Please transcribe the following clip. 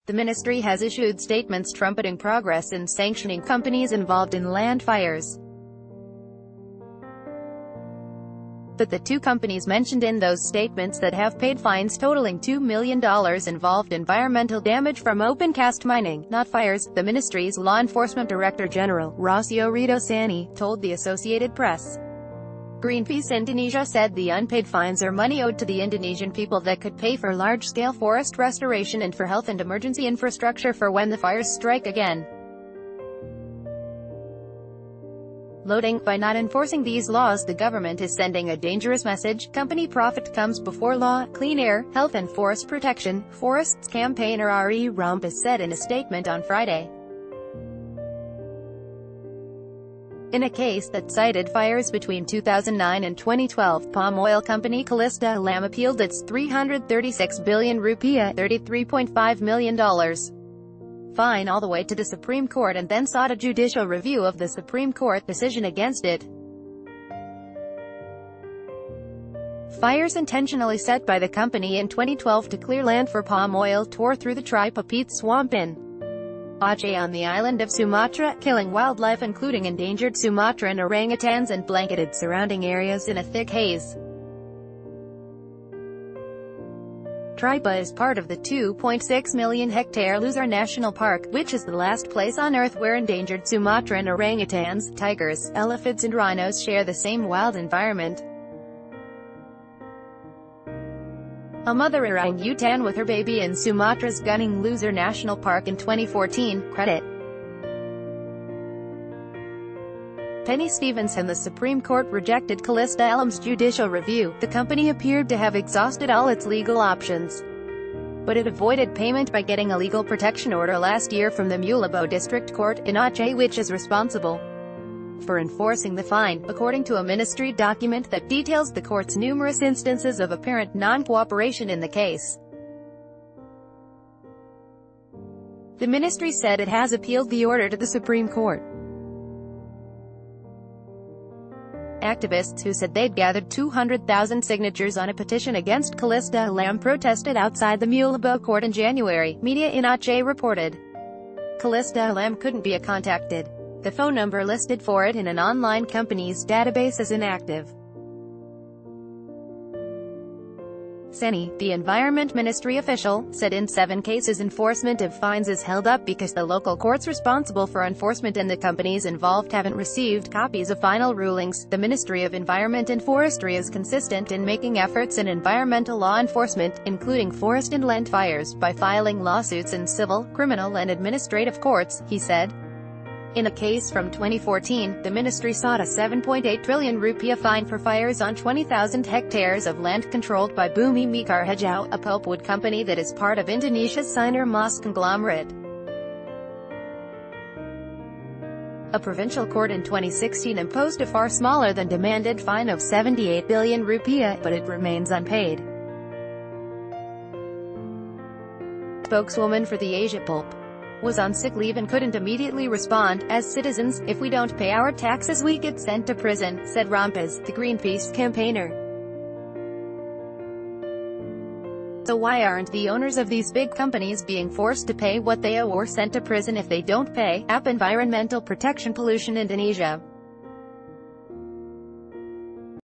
The ministry has issued statements trumpeting progress in sanctioning companies involved in land fires. But the two companies mentioned in those statements that have paid fines totaling $2 million involved environmental damage from open-cast mining, not fires, the ministry's Law Enforcement Director General, Rocio Ridosani, told the Associated Press. Greenpeace Indonesia said the unpaid fines are money owed to the Indonesian people that could pay for large-scale forest restoration and for health and emergency infrastructure for when the fires strike again. Loading, by not enforcing these laws, the government is sending a dangerous message. Company profit comes before law, clean air, health and forest protection, forests campaigner Re Rampas said in a statement on Friday. In a case that cited fires between 2009 and 2012, palm oil company Kalista Alam appealed its 336 billion rupiah $33.5 million fine all the way to the Supreme Court and then sought a judicial review of the Supreme Court decision against it. Fires intentionally set by the company in 2012 to clear land for palm oil tore through the Tripapit swamp in Aceh on the island of Sumatra, killing wildlife including endangered Sumatran orangutans and blanketed surrounding areas in a thick haze. Tripa is part of the 2.6 million hectare Luzar National Park, which is the last place on Earth where endangered Sumatran orangutans, tigers, elephants and rhinos share the same wild environment. A mother orangutan with her baby in Sumatra's Gunung Luzar National Park in 2014, credit Penny Stevenson. The Supreme Court rejected Kalista Alam's judicial review. The company appeared to have exhausted all its legal options, but it avoided payment by getting a legal protection order last year from the Mulabo District Court in Aceh, which is responsible for enforcing the fine, according to a ministry document that details the court's numerous instances of apparent non-cooperation in the case. The ministry said it has appealed the order to the Supreme Court. Activists who said they'd gathered 200,000 signatures on a petition against Kalista Alam protested outside the Mulabo court in January, media in Aceh reported. Kalista Alam couldn't be contacted. The phone number listed for it in an online company's database is inactive. Seni, the Environment Ministry official, said in 7 cases enforcement of fines is held up because the local courts responsible for enforcement and the companies involved haven't received copies of final rulings. The Ministry of Environment and Forestry is consistent in making efforts in environmental law enforcement, including forest and land fires, by filing lawsuits in civil, criminal and administrative courts, he said. In a case from 2014, the ministry sought a 7.8 trillion rupiah fine for fires on 20,000 hectares of land controlled by Bumi Mekar Hijau, a pulpwood company that is part of Indonesia's Sinar Mas conglomerate. A provincial court in 2016 imposed a far smaller than demanded fine of 78 billion rupiah, but it remains unpaid. Spokeswoman for the Asia Pulp was on sick leave and couldn't immediately respond. As citizens, if we don't pay our taxes we get sent to prison, said Rampas, the Greenpeace campaigner. So why aren't the owners of these big companies being forced to pay what they owe or sent to prison if they don't pay? App Environmental Protection Pollution Indonesia.